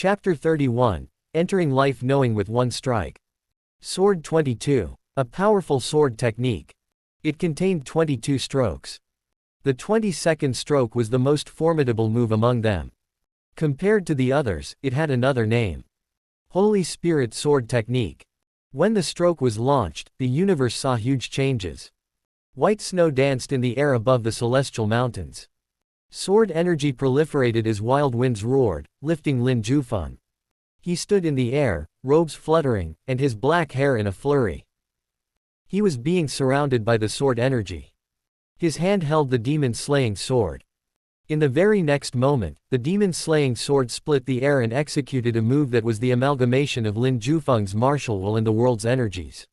Chapter 31, Entering Life Knowing with One Strike. Sword 22. A powerful sword technique. It contained 22 strokes. The 22nd stroke was the most formidable move among them. Compared to the others, it had another name. Holy Spirit Sword Technique. When the stroke was launched, the universe saw huge changes. White snow danced in the air above the celestial mountains. Sword energy proliferated as wild winds roared, lifting Lin Jufeng. He stood in the air, robes fluttering, and his black hair in a flurry. He was being surrounded by the sword energy. His hand held the demon-slaying sword. In the very next moment, the demon-slaying sword split the air and executed a move that was the amalgamation of Lin Jufeng's martial will and the world's energies.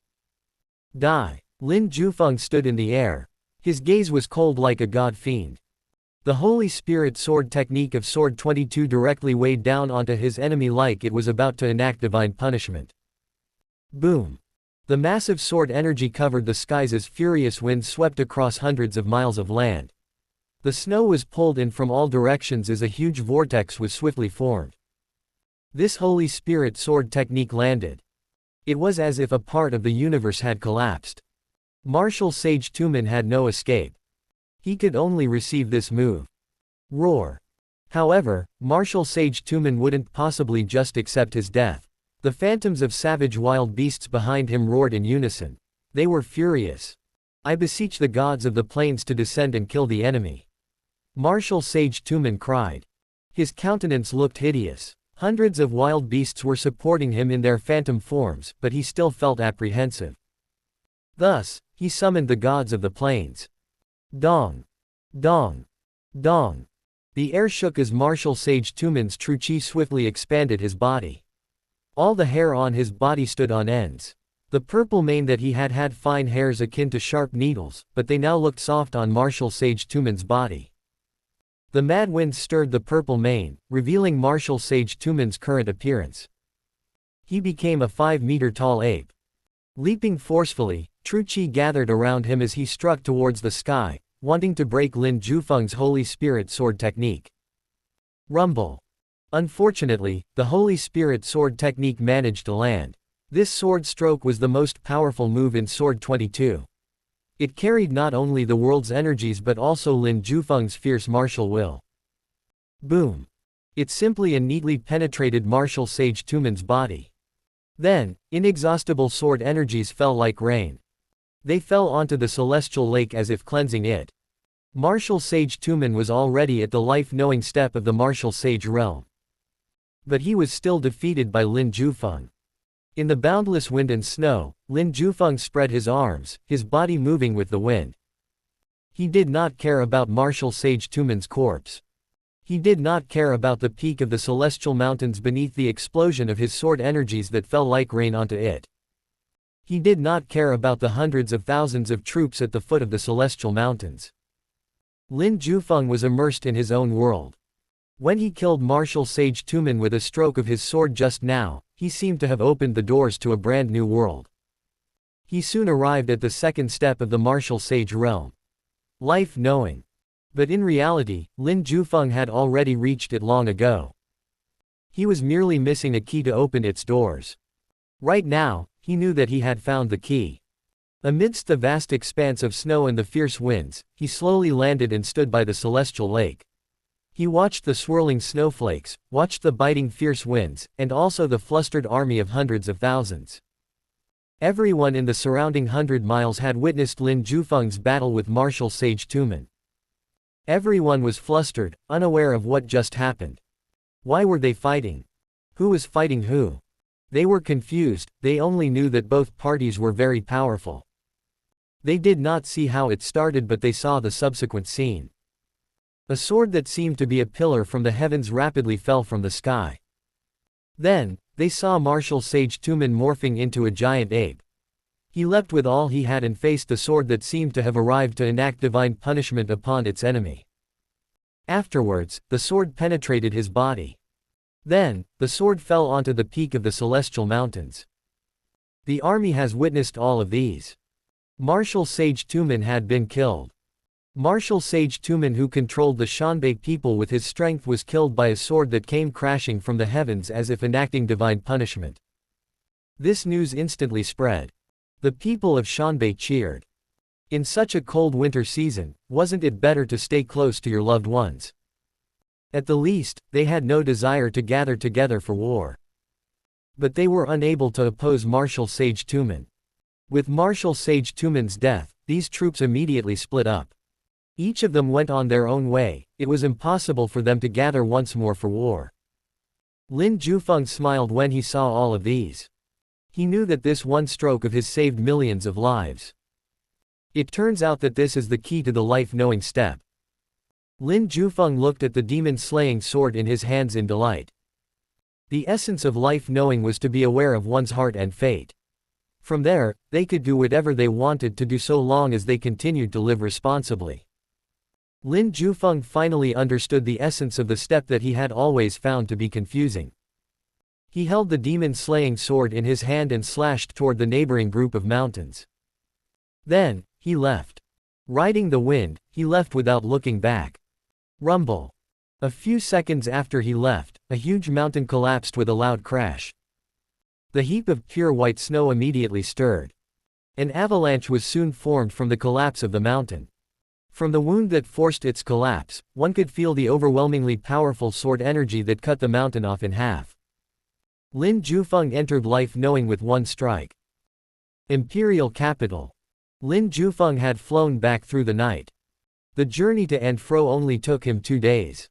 Die! Lin Jufeng stood in the air. His gaze was cold like a god fiend. The Holy Spirit Sword technique of Sword 22 directly weighed down onto his enemy like it was about to enact divine punishment. Boom! The massive sword energy covered the skies as furious winds swept across hundreds of miles of land. The snow was pulled in from all directions as a huge vortex was swiftly formed. This Holy Spirit Sword technique landed. It was as if a part of the universe had collapsed. Martial Sage Tumen had no escape. He could only receive this move. Roar. However, Martial Sage Tumen wouldn't possibly just accept his death. The phantoms of savage wild beasts behind him roared in unison. They were furious. I beseech the gods of the plains to descend and kill the enemy. Martial Sage Tumen cried. His countenance looked hideous. Hundreds of wild beasts were supporting him in their phantom forms, but he still felt apprehensive. Thus, he summoned the gods of the plains. Dong! Dong! Dong! The air shook as Martial Sage Tumen's true chi swiftly expanded his body. All the hair on his body stood on ends. The purple mane that he had fine hairs akin to sharp needles, but they now looked soft on Martial Sage Tumen's body. The mad wind stirred the purple mane, revealing Martial Sage Tumen's current appearance. He became a 5-meter tall ape. Leaping forcefully, true chi gathered around him as he struck towards the sky, wanting to break Lin Jufeng's Holy Spirit Sword technique. Rumble. Unfortunately, the Holy Spirit Sword technique managed to land. This sword stroke was the most powerful move in Sword 22. It carried not only the world's energies but also Lin Jufeng's fierce martial will. Boom. It simply and neatly penetrated Martial Sage Tumen's body. Then, inexhaustible sword energies fell like rain. They fell onto the celestial lake as if cleansing it. Martial Sage Tumen was already at the life-knowing step of the Martial Sage realm. But he was still defeated by Lin Jufeng. In the boundless wind and snow, Lin Jufeng spread his arms, his body moving with the wind. He did not care about Martial Sage Tumen's corpse. He did not care about the peak of the celestial mountains beneath the explosion of his sword energies that fell like rain onto it. He did not care about the hundreds of thousands of troops at the foot of the celestial mountains. Lin Jufeng was immersed in his own world. When he killed Martial Sage Tumen with a stroke of his sword just now, he seemed to have opened the doors to a brand new world. He soon arrived at the second step of the Martial Sage realm. Life knowing. But in reality, Lin Jufeng had already reached it long ago. He was merely missing a key to open its doors. Right now, he knew that he had found the key. Amidst the vast expanse of snow and the fierce winds, he slowly landed and stood by the celestial lake. He watched the swirling snowflakes, watched the biting fierce winds, and also the flustered army of hundreds of thousands. Everyone in the surrounding 100 miles had witnessed Lin Jufeng's battle with Martial Sage Tumen. Everyone was flustered, unaware of what just happened. Why were they fighting? Who was fighting who? They were confused, they only knew that both parties were very powerful. They did not see how it started, but they saw the subsequent scene. A sword that seemed to be a pillar from the heavens rapidly fell from the sky. Then, they saw Martial Sage Tumen morphing into a giant ape. He leapt with all he had and faced the sword that seemed to have arrived to enact divine punishment upon its enemy. Afterwards, the sword penetrated his body. Then, the sword fell onto the peak of the celestial mountains. The army has witnessed all of these. Martial Sage Tumen had been killed. Martial Sage Tumen, who controlled the Shanbei people with his strength, was killed by a sword that came crashing from the heavens as if enacting divine punishment. This news instantly spread. The people of Shanbei cheered. In such a cold winter season, wasn't it better to stay close to your loved ones? At the least, they had no desire to gather together for war. But they were unable to oppose Martial Sage Tumen. With Martial Sage Tumen's death, these troops immediately split up. Each of them went on their own way. It was impossible for them to gather once more for war. Lin Jufeng smiled when he saw all of these. He knew that this one stroke of his saved millions of lives. It turns out that this is the key to the life-knowing step. Lin Jufeng looked at the demon-slaying sword in his hands in delight. The essence of life-knowing was to be aware of one's heart and fate. From there, they could do whatever they wanted to do so long as they continued to live responsibly. Lin Jufeng finally understood the essence of the step that he had always found to be confusing. He held the demon-slaying sword in his hand and slashed toward the neighboring group of mountains. Then, he left. Riding the wind, he left without looking back. Rumble. A few seconds after he left, a huge mountain collapsed with a loud crash. The heap of pure white snow immediately stirred. An avalanche was soon formed from the collapse of the mountain. From the wound that forced its collapse, one could feel the overwhelmingly powerful sword energy that cut the mountain off in half. Lin Jufeng entered life knowing with one strike. Imperial capital. Lin Jufeng had flown back through the night. The journey to and fro only took him 2 days.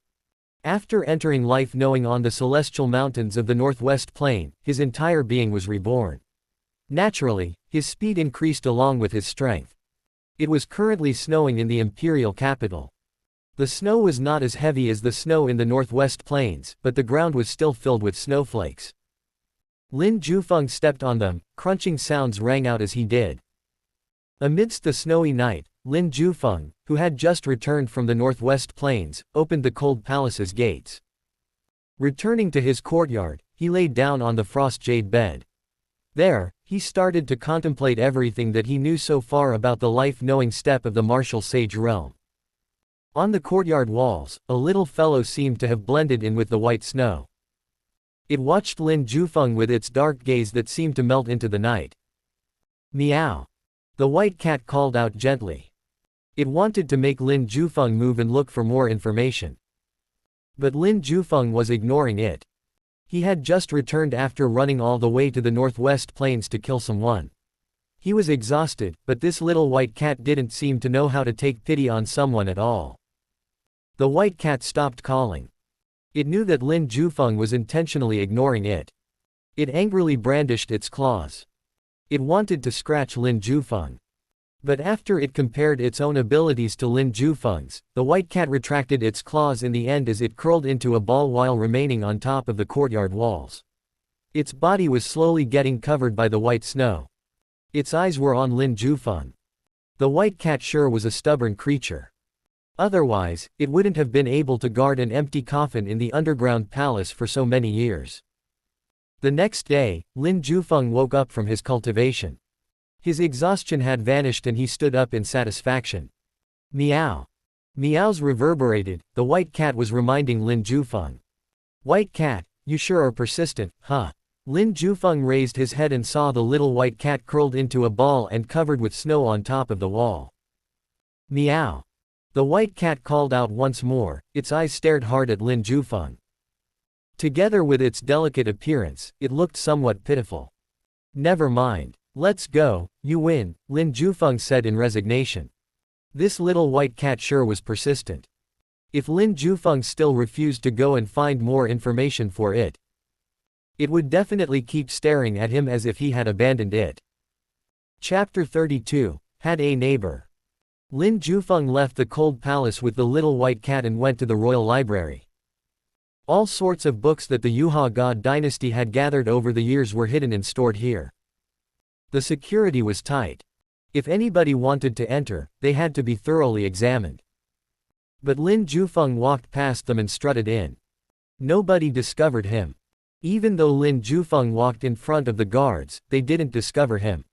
After entering life knowing on the celestial mountains of the northwest plain, his entire being was reborn. Naturally, his speed increased along with his strength. It was currently snowing in the imperial capital. The snow was not as heavy as the snow in the northwest plains, but the ground was still filled with snowflakes. Lin Jufeng stepped on them, crunching sounds rang out as he did. Amidst the snowy night, Lin Jufeng, who had just returned from the northwest plains, opened the cold palace's gates. Returning to his courtyard, he laid down on the frost jade bed. There, he started to contemplate everything that he knew so far about the life-knowing step of the martial sage realm. On the courtyard walls, a little fellow seemed to have blended in with the white snow. It watched Lin Jufeng with its dark gaze that seemed to melt into the night. Meow. The white cat called out gently. It wanted to make Lin Jufeng move and look for more information. But Lin Jufeng was ignoring it. He had just returned after running all the way to the northwest plains to kill someone. He was exhausted, but this little white cat didn't seem to know how to take pity on someone at all. The white cat stopped calling. It knew that Lin Jufeng was intentionally ignoring it. It angrily brandished its claws. It wanted to scratch Lin Jufeng. But after it compared its own abilities to Lin Jufeng's, the white cat retracted its claws in the end as it curled into a ball while remaining on top of the courtyard walls. Its body was slowly getting covered by the white snow. Its eyes were on Lin Jufeng. The white cat sure was a stubborn creature. Otherwise, it wouldn't have been able to guard an empty coffin in the underground palace for so many years. The next day, Lin Jufeng woke up from his cultivation. His exhaustion had vanished and he stood up in satisfaction. Meow. Meows reverberated. The white cat was reminding Lin Jufeng. White cat, you sure are persistent, huh? Lin Jufeng raised his head and saw the little white cat curled into a ball and covered with snow on top of the wall. Meow. The white cat called out once more. Its eyes stared hard at Lin Jufeng. Together with its delicate appearance, it looked somewhat pitiful. Never mind. Let's go, you win, Lin Jufeng said in resignation. This little white cat sure was persistent. If Lin Jufeng still refused to go and find more information for it, it would definitely keep staring at him as if he had abandoned it. Chapter 32, Had a Neighbor. Lin Jufeng left the cold palace with the little white cat and went to the royal library. All sorts of books that the Yuha God dynasty had gathered over the years were hidden and stored here. The security was tight. If anybody wanted to enter, they had to be thoroughly examined. But Lin Jufeng walked past them and strutted in. Nobody discovered him. Even though Lin Jufeng walked in front of the guards, they didn't discover him.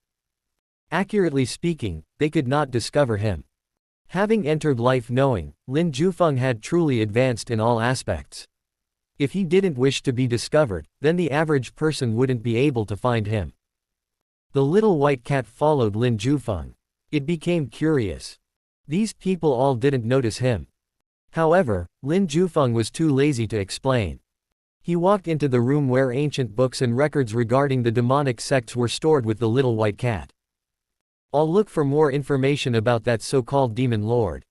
Accurately speaking, they could not discover him. Having entered life knowing, Lin Jufeng had truly advanced in all aspects. If he didn't wish to be discovered, then the average person wouldn't be able to find him. The little white cat followed Lin Jufeng. It became curious. These people all didn't notice him. However, Lin Jufeng was too lazy to explain. He walked into the room where ancient books and records regarding the demonic sects were stored with the little white cat. I'll look for more information about that so-called demon lord.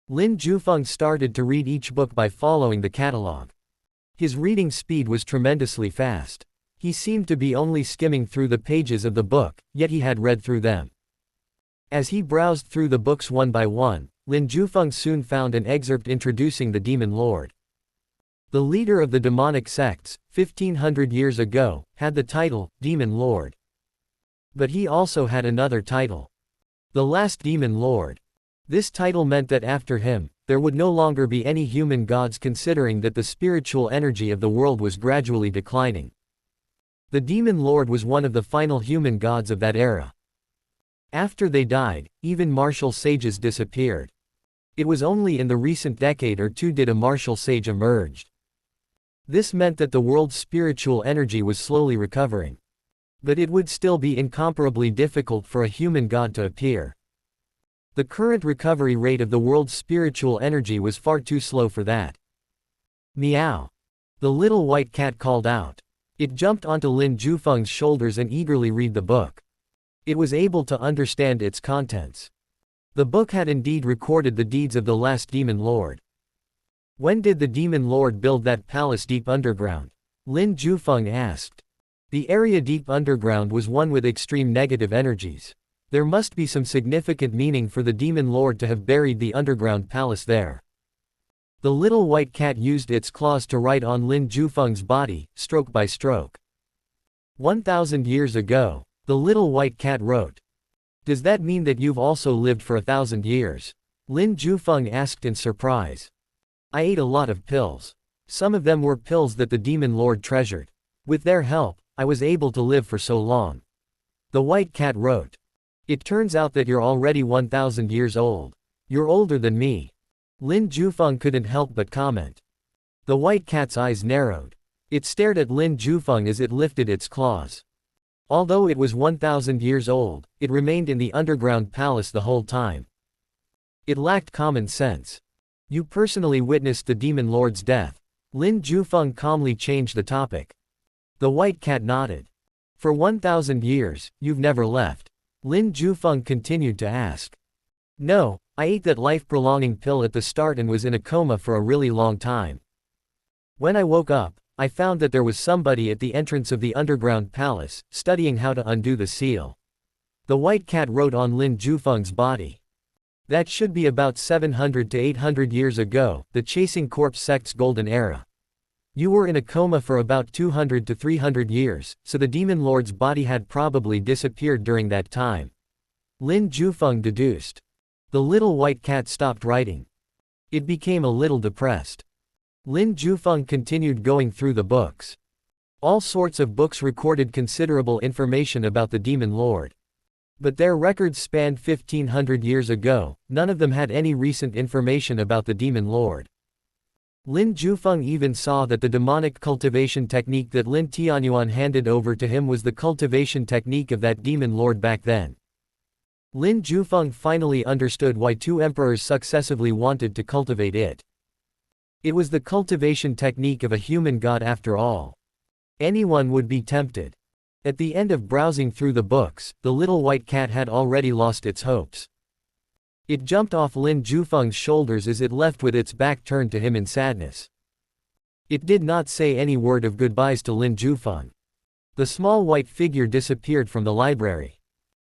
Lin Jufeng started to read each book by following the catalog. His reading speed was tremendously fast. He seemed to be only skimming through the pages of the book, yet he had read through them. As he browsed through the books one by one, Lin Jufeng soon found an excerpt introducing the demon lord. The leader of the demonic sects, 1500 years ago, had the title, Demon Lord. But he also had another title. The Last Demon Lord. This title meant that after him, there would no longer be any human gods, considering that the spiritual energy of the world was gradually declining. The Demon Lord was one of the final human gods of that era. After they died, even martial sages disappeared. It was only in the recent decade or two did a martial sage emerge. This meant that the world's spiritual energy was slowly recovering. But it would still be incomparably difficult for a human god to appear. The current recovery rate of the world's spiritual energy was far too slow for that. Meow. The little white cat called out. It jumped onto Lin Jufeng's shoulders and eagerly read the book. It was able to understand its contents. The book had indeed recorded the deeds of the last demon lord. When did the demon lord build that palace deep underground? Lin Jufeng asked. The area deep underground was one with extreme negative energies. There must be some significant meaning for the demon lord to have buried the underground palace there. The little white cat used its claws to write on Lin Jufeng's body, stroke by stroke. 1,000 years ago, the little white cat wrote. Does that mean that you've also lived for 1,000 years? Lin Jufeng asked in surprise. I ate a lot of pills. Some of them were pills that the demon lord treasured. With their help, I was able to live for so long. The white cat wrote. It turns out that you're already 1,000 years old. You're older than me. Lin Jufeng couldn't help but comment. The white cat's eyes narrowed. It stared at Lin Jufeng as it lifted its claws. Although it was 1,000 years old, it remained in the underground palace the whole time. It lacked common sense. You personally witnessed the demon lord's death. Lin Jufeng calmly changed the topic. The white cat nodded. For 1,000 years, you've never left. Lin Jufeng continued to ask. No, I ate that life-prolonging pill at the start and was in a coma for a really long time. When I woke up, I found that there was somebody at the entrance of the underground palace, studying how to undo the seal. The white cat wrote on Lin Jufeng's body. That should be about 700 to 800 years ago, the Chasing Corpse sect's golden era. You were in a coma for about 200 to 300 years, so the demon lord's body had probably disappeared during that time. Lin Jufeng deduced. The little white cat stopped writing. It became a little depressed. Lin Jufeng continued going through the books. All sorts of books recorded considerable information about the demon lord. But their records spanned 1,500 years ago, none of them had any recent information about the demon lord. Lin Jufeng even saw that the demonic cultivation technique that Lin Tianyuan handed over to him was the cultivation technique of that demon lord back then. Lin Jufeng finally understood why two emperors successively wanted to cultivate it. It was the cultivation technique of a human god after all. Anyone would be tempted. At the end of browsing through the books, the little white cat had already lost its hopes. It jumped off Lin Jufeng's shoulders as it left with its back turned to him in sadness. It did not say any word of goodbyes to Lin Jufeng. The small white figure disappeared from the library.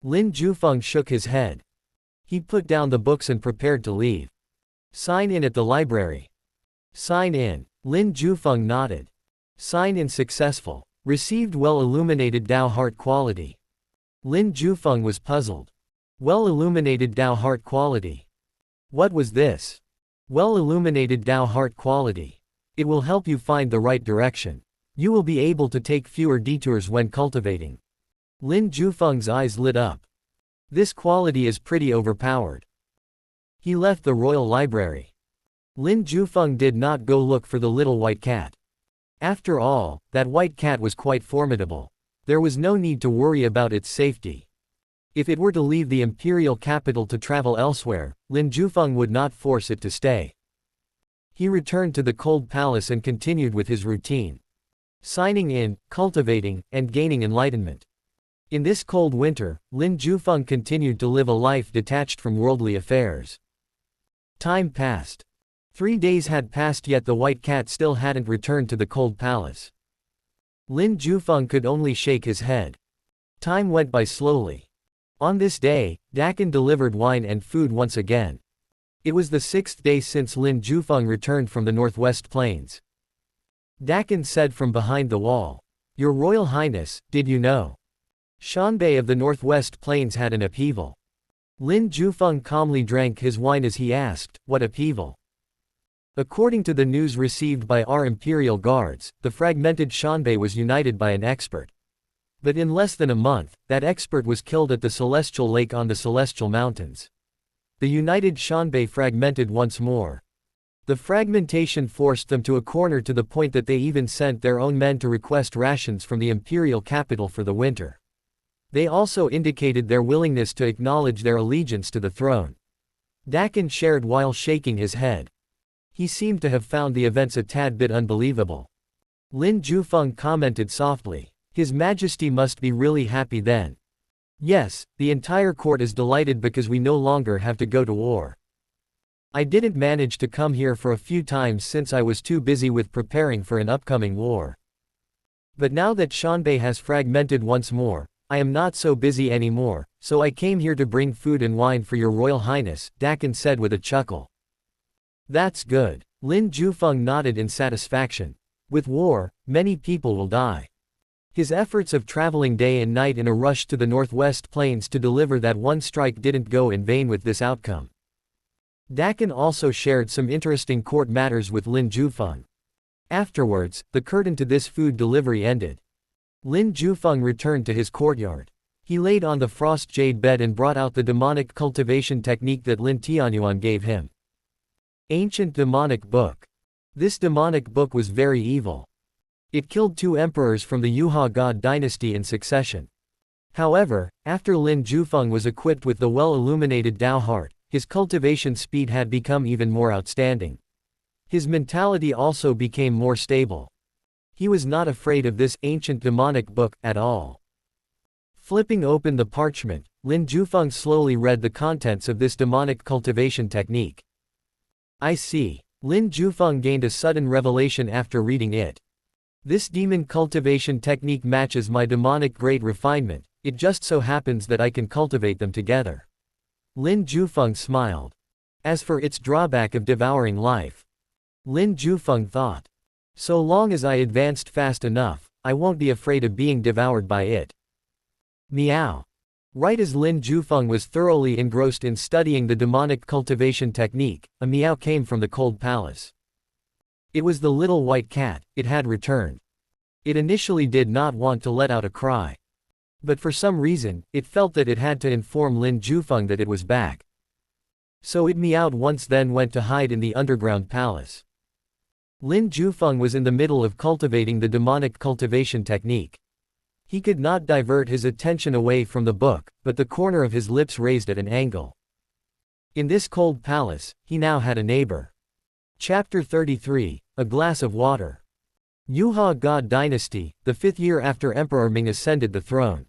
Lin Jufeng shook his head. He put down the books and prepared to leave. Sign in at the library. Sign in. Lin Jufeng nodded. Sign in successful. Received well-illuminated Dao heart quality. Lin Jufeng was puzzled. Well-illuminated Dao heart quality. What was this? Well-illuminated Dao heart quality. It will help you find the right direction. You will be able to take fewer detours when cultivating. Lin Jufeng's eyes lit up. This quality is pretty overpowered. He left the royal library. Lin Jufeng did not go look for the little white cat. After all, that white cat was quite formidable. There was no need to worry about its safety. If it were to leave the imperial capital to travel elsewhere, Lin Jufeng would not force it to stay. He returned to the cold palace and continued with his routine. Signing in, cultivating, and gaining enlightenment. In this cold winter, Lin Jufeng continued to live a life detached from worldly affairs. Time passed. 3 days had passed, yet the white cat still hadn't returned to the cold palace. Lin Jufeng could only shake his head. Time went by slowly. On this day, Dakin delivered wine and food once again. It was the 6th day since Lin Jufeng returned from the Northwest Plains. Dakin said from behind the wall, "Your Royal Highness, did you know? Shanbei of the Northwest Plains had an upheaval." Lin Jufeng calmly drank his wine as he asked, "What upheaval?" According to the news received by our imperial guards, the fragmented Shanbei was united by an expert. But in less than a month, that expert was killed at the Celestial Lake on the Celestial Mountains. The united Shanbei fragmented once more. The fragmentation forced them to a corner to the point that they even sent their own men to request rations from the imperial capital for the winter. They also indicated their willingness to acknowledge their allegiance to the throne. Dakin shared while shaking his head. He seemed to have found the events a tad bit unbelievable. Lin Jufeng commented softly, "His Majesty must be really happy then." "Yes, the entire court is delighted because we no longer have to go to war. I didn't manage to come here for a few times since I was too busy with preparing for an upcoming war. But now that Shanbei has fragmented once more, I am not so busy anymore, so I came here to bring food and wine for your Royal Highness," Dakin said with a chuckle. "That's good." Lin Jufeng nodded in satisfaction. With war, many people will die. His efforts of traveling day and night in a rush to the Northwest Plains to deliver that one strike didn't go in vain with this outcome. Dakin also shared some interesting court matters with Lin Jufeng. Afterwards, the curtain to this food delivery ended. Lin Jufeng returned to his courtyard. He laid on the frost jade bed and brought out the demonic cultivation technique that Lin Tianyuan gave him. Ancient demonic book. This demonic book was very evil. It killed 2 emperors from the Yuha God dynasty in succession. However, after Lin Jufeng was equipped with the well-illuminated Dao heart, his cultivation speed had become even more outstanding. His mentality also became more stable. He was not afraid of this ancient demonic book at all. Flipping open the parchment, Lin Jufeng slowly read the contents of this demonic cultivation technique. "I see." Lin Jufeng gained a sudden revelation after reading it. "This demon cultivation technique matches my demonic great refinement, it just so happens that I can cultivate them together." Lin Jufeng smiled. As for its drawback of devouring life, Lin Jufeng thought, so long as I advanced fast enough, I won't be afraid of being devoured by it. Meow. Right as Lin Jufeng was thoroughly engrossed in studying the demonic cultivation technique, a meow came from the cold palace. It was the little white cat. It had returned. It initially did not want to let out a cry. But for some reason, it felt that it had to inform Lin Jufeng that it was back. So it meowed once, then went to hide in the underground palace. Lin Jufeng was in the middle of cultivating the demonic cultivation technique. He could not divert his attention away from the book, but the corner of his lips raised at an angle. In this cold palace, he now had a neighbor. Chapter 33, A Glass of Water. Yuha God Dynasty, the 5th year after Emperor Ming ascended the throne.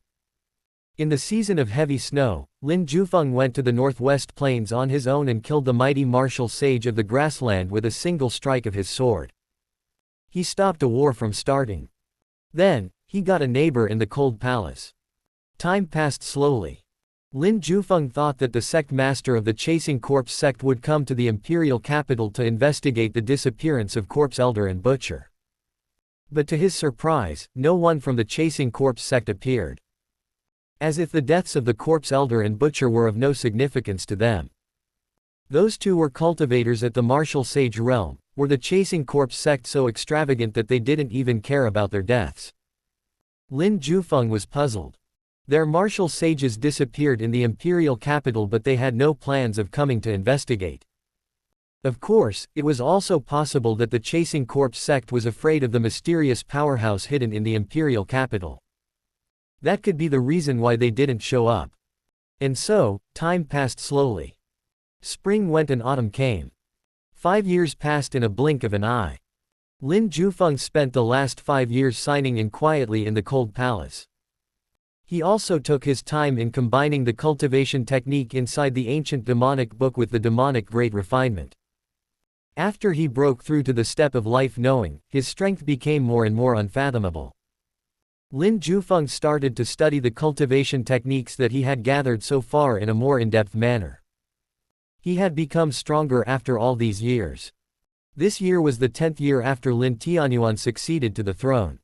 In the season of heavy snow, Lin Jufeng went to the Northwest Plains on his own and killed the mighty martial sage of the grassland with a single strike of his sword. He stopped a war from starting. Then, he got a neighbor in the cold palace. Time passed slowly. Lin Jufeng thought that the sect master of the Chasing Corpse sect would come to the imperial capital to investigate the disappearance of Corpse Elder and Butcher. But to his surprise, no one from the Chasing Corpse sect appeared. As if the deaths of the Corpse Elder and Butcher were of no significance to them. Those two were cultivators at the martial sage realm. Were the Chasing Corpse sect so extravagant that they didn't even care about their deaths? Lin Jufeng was puzzled. Their martial sages disappeared in the imperial capital, but they had no plans of coming to investigate. Of course, it was also possible that the Chasing Corpse sect was afraid of the mysterious powerhouse hidden in the imperial capital. That could be the reason why they didn't show up. And so, time passed slowly. Spring went and autumn came. 5 years passed in a blink of an eye. Lin Jufeng spent the last 5 years signing in quietly in the cold palace. He also took his time in combining the cultivation technique inside the ancient demonic book with the demonic great refinement. After he broke through to the step of life knowing, his strength became more and more unfathomable. Lin Jufeng started to study the cultivation techniques that he had gathered so far in a more in-depth manner. He had become stronger after all these years. This year was the 10th year after Lin Tianyuan succeeded to the throne.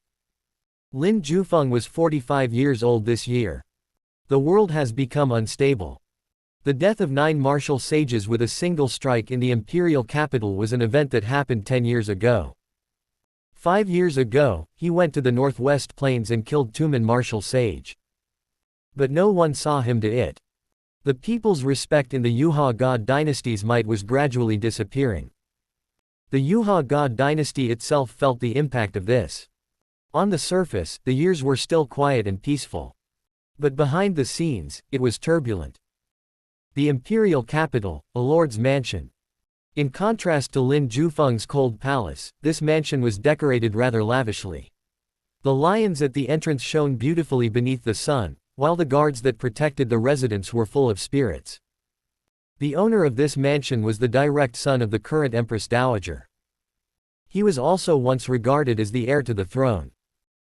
Lin Jufeng was 45 years old this year. The world has become unstable. The death of 9 martial sages with a single strike in the imperial capital was an event that happened 10 years ago. 5 years ago, he went to the northwest plains and killed Tumen martial sage. But no one saw him do it. The people's respect in the Yuha God dynasty's might was gradually disappearing. The Yuha God dynasty itself felt the impact of this. On the surface, the years were still quiet and peaceful. But behind the scenes, it was turbulent. The imperial capital, a lord's mansion. In contrast to Lin Jufeng's cold palace, this mansion was decorated rather lavishly. The lions at the entrance shone beautifully beneath the sun, while the guards that protected the residents were full of spirits. The owner of this mansion was the direct son of the current Empress Dowager. He was also once regarded as the heir to the throne.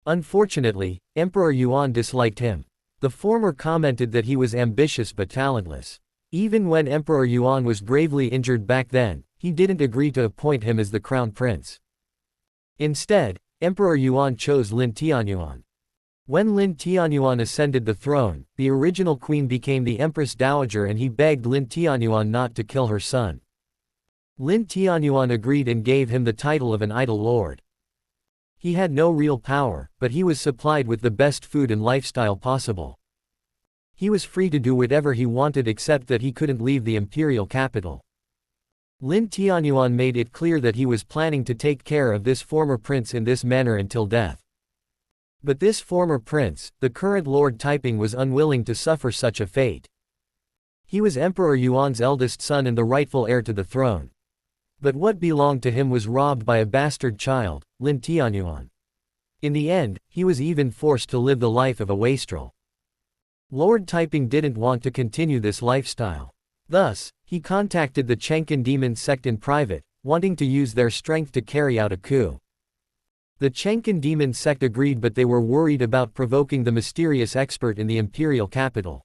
Unfortunately, Emperor Yuan disliked him. The former commented that he was ambitious but talentless. Even when Emperor Yuan was gravely injured back then, he didn't agree to appoint him as the crown prince. Instead, Emperor Yuan chose Lin Tianyuan. When Lin Tianyuan ascended the throne, the original queen became the Empress Dowager and he begged Lin Tianyuan not to kill her son. Lin Tianyuan agreed and gave him the title of an idle lord. He had no real power, but he was supplied with the best food and lifestyle possible. He was free to do whatever he wanted except that he couldn't leave the imperial capital. Lin Tianyuan made it clear that he was planning to take care of this former prince in this manner until death. But this former prince, the current Lord Taiping, was unwilling to suffer such a fate. He was Emperor Yuan's eldest son and the rightful heir to the throne. But what belonged to him was robbed by a bastard child, Lin Tianyuan. In the end, he was even forced to live the life of a wastrel. Lord Taiping didn't want to continue this lifestyle. Thus, he contacted the Chenkin demon sect in private, wanting to use their strength to carry out a coup. The Chenkin demon sect agreed, but they were worried about provoking the mysterious expert in the imperial capital.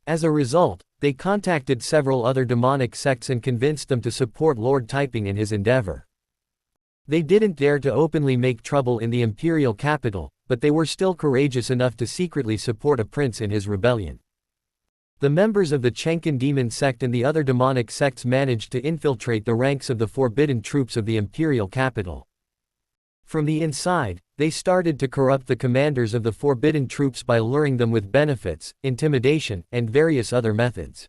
As a result, they contacted several other demonic sects and convinced them to support Lord Taiping in his endeavor. They didn't dare to openly make trouble in the imperial capital, but they were still courageous enough to secretly support a prince in his rebellion. The members of the Chenkin demon sect and the other demonic sects managed to infiltrate the ranks of the forbidden troops of the imperial capital. From the inside, they started to corrupt the commanders of the forbidden troops by luring them with benefits, intimidation, and various other methods.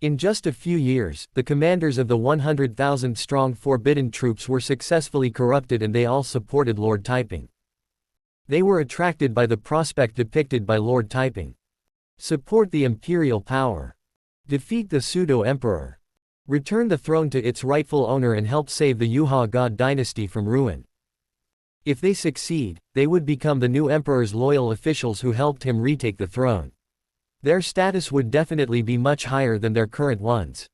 In just a few years, the commanders of the 100,000-strong forbidden troops were successfully corrupted and they all supported Lord Taiping. They were attracted by the prospect depicted by Lord Taiping. Support the imperial power. Defeat the pseudo-emperor. Return the throne to its rightful owner and help save the Yuha God dynasty from ruin. If they succeed, they would become the new emperor's loyal officials who helped him retake the throne. Their status would definitely be much higher than their current ones.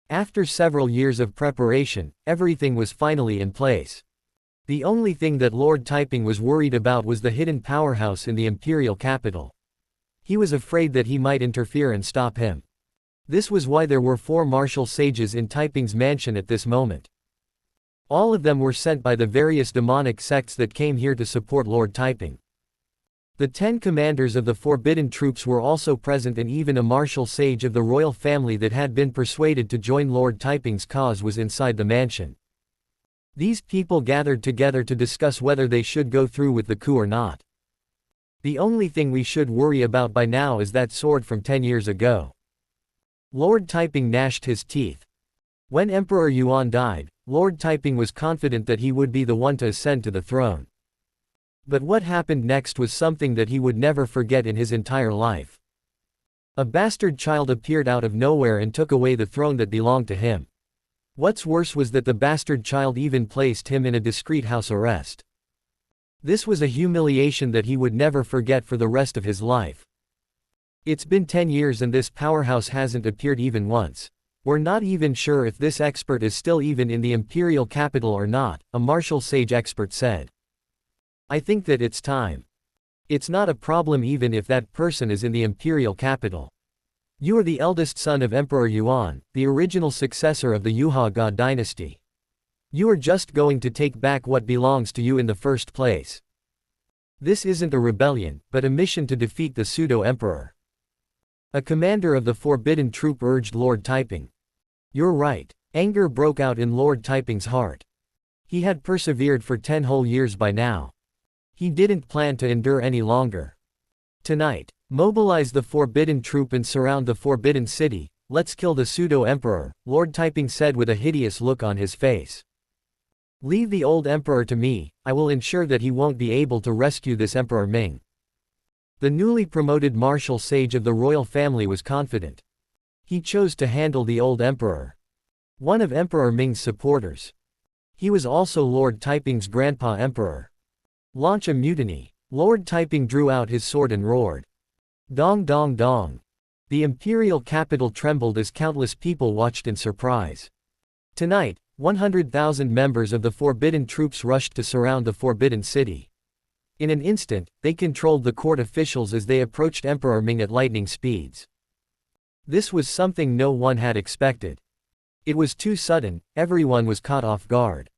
After several years of preparation, everything was finally in place. The only thing that Lord Taiping was worried about was the hidden powerhouse in the imperial capital. He was afraid that he might interfere and stop him. This was why there were 4 martial sages in Taiping's mansion at this moment. All of them were sent by the various demonic sects that came here to support Lord Taiping. The 10 commanders of the forbidden troops were also present, and even a martial sage of the royal family that had been persuaded to join Lord Taiping's cause was inside the mansion. These people gathered together to discuss whether they should go through with the coup or not. The only thing we should worry about by now is that sword from 10 years ago. Lord Taiping gnashed his teeth. When Emperor Yuan died, Lord Taiping was confident that he would be the one to ascend to the throne. But what happened next was something that he would never forget in his entire life. A bastard child appeared out of nowhere and took away the throne that belonged to him. What's worse was that the bastard child even placed him in a discreet house arrest. This was a humiliation that he would never forget for the rest of his life. It's been 10 years and this powerhouse hasn't appeared even once. We're not even sure if this expert is still even in the imperial capital or not, a martial sage expert said. I think that it's time. It's not a problem even if that person is in the imperial capital. You are the eldest son of Emperor Yuan, the original successor of the Yuha God dynasty. You are just going to take back what belongs to you in the first place. This isn't a rebellion, but a mission to defeat the pseudo-emperor. A commander of the forbidden troop urged Lord Taiping. You're right. Anger broke out in Lord Taiping's heart. He had persevered for 10 whole years by now. He didn't plan to endure any longer. Tonight, mobilize the forbidden troop and surround the forbidden city. Let's kill the pseudo-emperor, Lord Taiping said with a hideous look on his face. Leave the old emperor to me, I will ensure that he won't be able to rescue this Emperor Ming. The newly promoted martial sage of the royal family was confident. He chose to handle the old emperor. One of Emperor Ming's supporters. He was also Lord Taiping's grandpa emperor. Launch a mutiny. Lord Taiping drew out his sword and roared. Dong dong dong. The imperial capital trembled as countless people watched in surprise. Tonight, 100,000 members of the forbidden troops rushed to surround the forbidden city. In an instant, they controlled the court officials as they approached Emperor Ming at lightning speeds. This was something no one had expected. It was too sudden, everyone was caught off guard.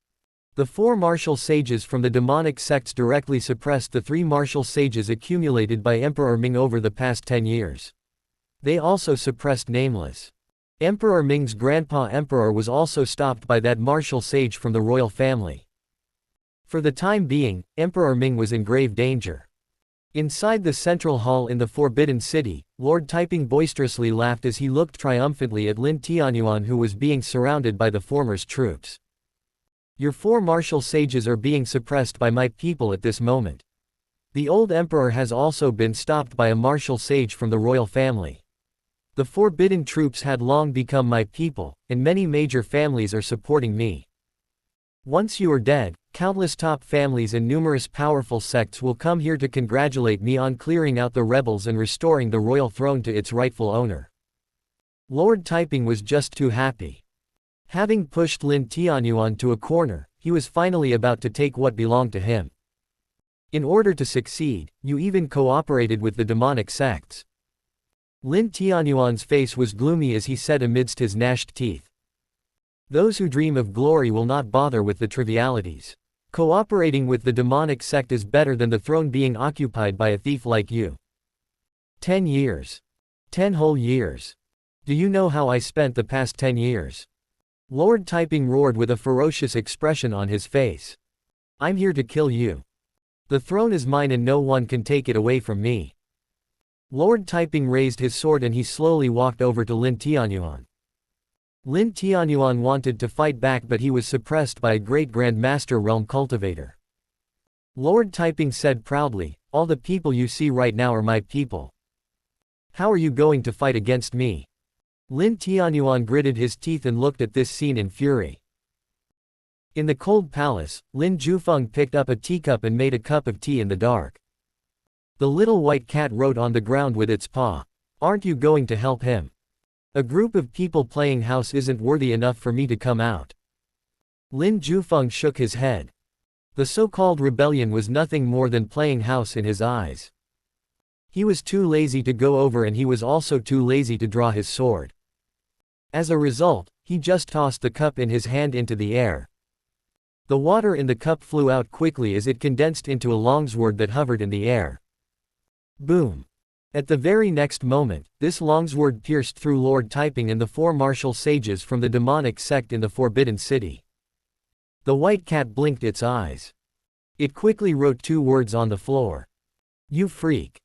The 4 martial sages from the demonic sects directly suppressed the 3 martial sages accumulated by Emperor Ming over the past 10 years. They also suppressed Nameless. Emperor Ming's grandpa emperor was also stopped by that martial sage from the royal family. For the time being, Emperor Ming was in grave danger. Inside the central hall in the Forbidden City, Lord Taiping boisterously laughed as he looked triumphantly at Lin Tianyuan, who was being surrounded by the former's troops. Your 4 martial sages are being suppressed by my people at this moment. The old emperor has also been stopped by a martial sage from the royal family. The forbidden troops had long become my people, and many major families are supporting me. Once you are dead, countless top families and numerous powerful sects will come here to congratulate me on clearing out the rebels and restoring the royal throne to its rightful owner. Lord Taiping was just too happy. Having pushed Lin Tianyuan to a corner, he was finally about to take what belonged to him. In order to succeed, you even cooperated with the demonic sects. Lin Tianyuan's face was gloomy as he said amidst his gnashed teeth. Those who dream of glory will not bother with the trivialities. Cooperating with the demonic sect is better than the throne being occupied by a thief like you. 10 years. 10 whole years. Do you know how I spent the past 10 years? Lord Taiping roared with a ferocious expression on his face. I'm here to kill you. The throne is mine and no one can take it away from me. Lord Taiping raised his sword and he slowly walked over to Lin Tianyuan. Lin Tianyuan wanted to fight back, but he was suppressed by a great Grand Master Realm Cultivator. Lord Taiping said proudly, all the people you see right now are my people. How are you going to fight against me? Lin Tianyuan gritted his teeth and looked at this scene in fury. In the cold palace, Lin Jufeng picked up a teacup and made a cup of tea in the dark. The little white cat wrote on the ground with its paw. Aren't you going to help him? A group of people playing house isn't worthy enough for me to come out. Lin Jufeng shook his head. The so-called rebellion was nothing more than playing house in his eyes. He was too lazy to go over and he was also too lazy to draw his sword. As a result, he just tossed the cup in his hand into the air. The water in the cup flew out quickly as it condensed into a longsword that hovered in the air. Boom! At the very next moment, this longsword pierced through Lord Taiping and the 4 martial sages from the demonic sect in the Forbidden City. The white cat blinked its eyes. It quickly wrote 2 words on the floor. You freak.